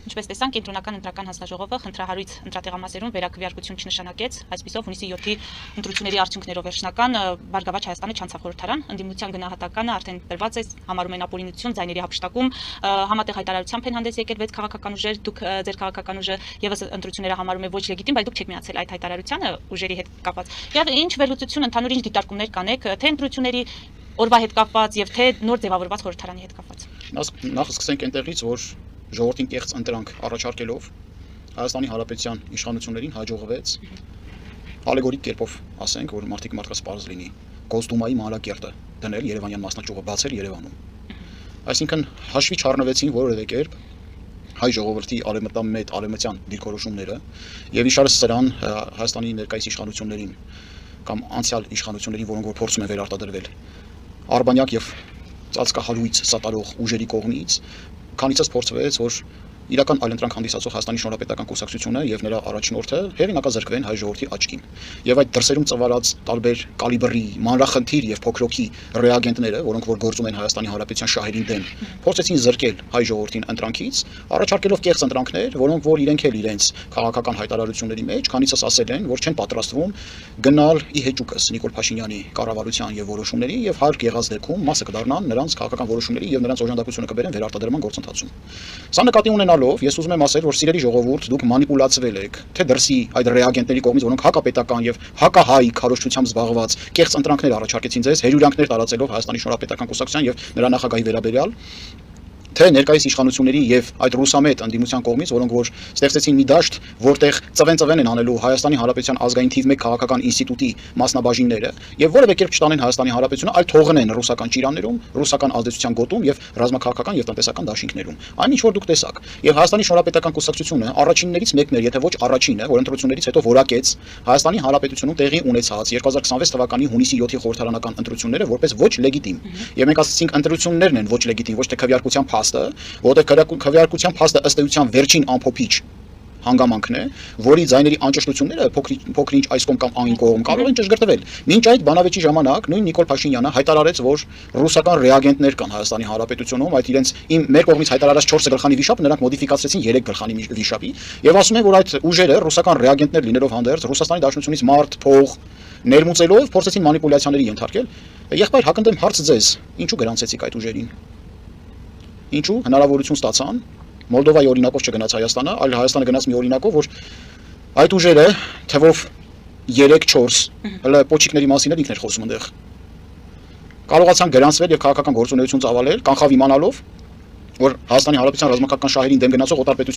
Ինչպես տեսանք, կենտրոնական ընտրական հանձնաժողովը խնդրահարույց ընտրատեղամասերում վերակվյարկություն չնշանակեց, այսպիսով հունիսի 7-ի ընտրությունների արդյունքներով վերջնական Բարգավաճ Հայաստանը չանցավ խորհրդարան, ընդդիմության գնահատականը արդեն տրված է, համարում են ապօրինություն, ձայների հափշտակում, համատեղ հայտարարությամբ են հանդես եկել 6 քաղաքական ուժեր, դուք ձեր քաղաքական ուժը եւս ընտրությունները համարում է ոչ լեգիտիմ, բայց դուք չեք միացել այդ հայտարարությանը ուժերի հետ կապված։ Եվ ինչ վերլուծություն ընդհանուր ինչ դիտարկումներ կանեք, թե ընտրությունների օրվա հետ կապված եւ թե նոր ձևավորված խորհրդարանի հետ կապված։ Նախ սկսենք այնտեղից, որ ժողովրդին կեղծ ընտրանք առաջարկելով Հայաստանի Հանրապետության իշխանություններին հաջողվեց ալեգորիկ կերպով ասենք, որ մարդիկ մարդկաց պարզ լինի, Գոստումայի մանրակերտը դնել Երևանյան մասնաճյուղը բացել Երևանում։ Այսինքն հաշվի չառնվեցին որևէ կերպ հայ ժողովրդի արևմտյան դիրքորոշումները եւ իշարս սրան Հայաստանի ներկայիս իշխանություններին կամ անցյալ իշխանություններին, որոնք որ փորձում են վերարտադրվել արբանյակ եւ ծածկահարույց սատարող ուժերի կողմից, քանիցս փորձվեց, որ իրական այլընտրանք հանդիսացող Հայաստանի Շնորհապետական կուսակցությունը եւ նրա առաջնորդը հեղինակազրկվեն հայ ժողովրդի աչքին։ Եվ այդ դրսերում ծավալած տարբեր կալիբրի, մանրախնդիր եւ փոքրոքի ռեագենտները, որոնք որ գործում են Հայաստանի Հանրապետության շահերին դեմ, փորձեցին զրկել հայ ժողովրդին ընտրանքից, առաջարկելով կեղծ ընտրանքներ, որոնք որ իրենք էլ իրենց քաղաքական հայտարարությունների մեջ քանիցս ասել են, որ չեն պատրաստվում գնալ ի հեճուկս Նիկոլ Փաշինյանի կառավարության եւ որոշումների եւ հարկ եղած դեպքում մասը կդառնան նրանց քաղաքական որոշումների եւ նրանց օժանդակությունը կբերեն վերարտադրման գործընթացում։ Սա նկատի ունենալով ես ուզում եմ ասել, որ սիրելի ժողովուրդ, դուք մանիպուլացվել եք, թե դրսի այդ ռեագենտների կողմից, որոնք հակապետական եւ հակահայ քարոզչությամբ զբաղված կեղծ ընտրանքներ առաջարկեցին ձեզ, հերյուրանքներ տարածելով Հայաստանի Շնորհապետական կուսակցության եւ նրա նախագահի վերաբերյալ, թե ներկայիս իշխանությունների եւ այդ ռուսամետ ընդդիմության կողմից, որոնք որ ստեղծեցին մի դաշտ, որտեղ ծվեն են անելու Հայաստանի Հանրապետության ազգային թիվ 1 քաղաքական ինստիտուտի մասնաբաժինները եւ որևէ կերպ չտանեն Հայաստանի Հանրապետությունը, այլ թողնեն ռուսական ճիրաններում, ռուսական ազդեցության գոտում եւ ռազմաքաղաքական եւ տնտեսական դաշինքներում։ Այն ինչ որ դուք տեսաք։ Եվ Հայաստանի Շնորհապետական կուսակցությունը առաջիններից մեկն էր, եթե ոչ առաջինը, որ ընտրություններից հետո որակեց Հայաստանի Հանրապետությունում տեղի ունեցած 2026 թվականի հունիսի 7-ի խորհրդարանական ընտրությունները որպես ոչ լեգիտիմ։ Եվ մենք ասացինք ընտրություններն են ոչ լեգիտիմ, ոչ թե քվեարկության որտեղ քվեարկության փաստը ըստ էության վերջին ամփոփիչ հանգամանքն է, որի ձայների անճշտությունները փոքր-ինչ այս կողմ կամ այն կողմ կարող են ճշգրտվել։ Մինչ այդ բանավեճի ժամանակ նույն Նիկոլ Փաշինյանը հայտարարեց, որ ռուսական ռեագենտներ կան Հայաստանի Հանրապետությունում, այդ իրենց մեր կողմից հայտարարած 4 գլխանի վիշապը նրանք մոդիֆիկացրեցին 3 գլխանի վիշապի, եւ ասում են, որ այդ ուժերը ռուսական ռեագենտներ լինելով հանդերձ Ռուսաստանի Դաշնությունից մարդ, փող ներմուծելով փորձեցին մանիպուլյացիաների ենթարկել։ Եղբայր հակընդդեմ հարց ձեզ, ինչու գրանցեցիք այդ ուժերին։ Ինչու հնարավորություն ստացան Մոլդովայի օրինակով չգնաց Հայաստանը, այլ Հայաստանը գնաց մի օրինակով, որ այդ ուժերը թվով 3-4 հələ պոչիկների մասին էլ ինքն էր խոսում այնտեղ։ Կարողացան գրանցվել եւ քաղաքական գործունեություն ծավալել, կանխավ իմանալով, որ Հայաստանի Հանրապետության ռազմական շահերին դեմ գնացող օտարպետություն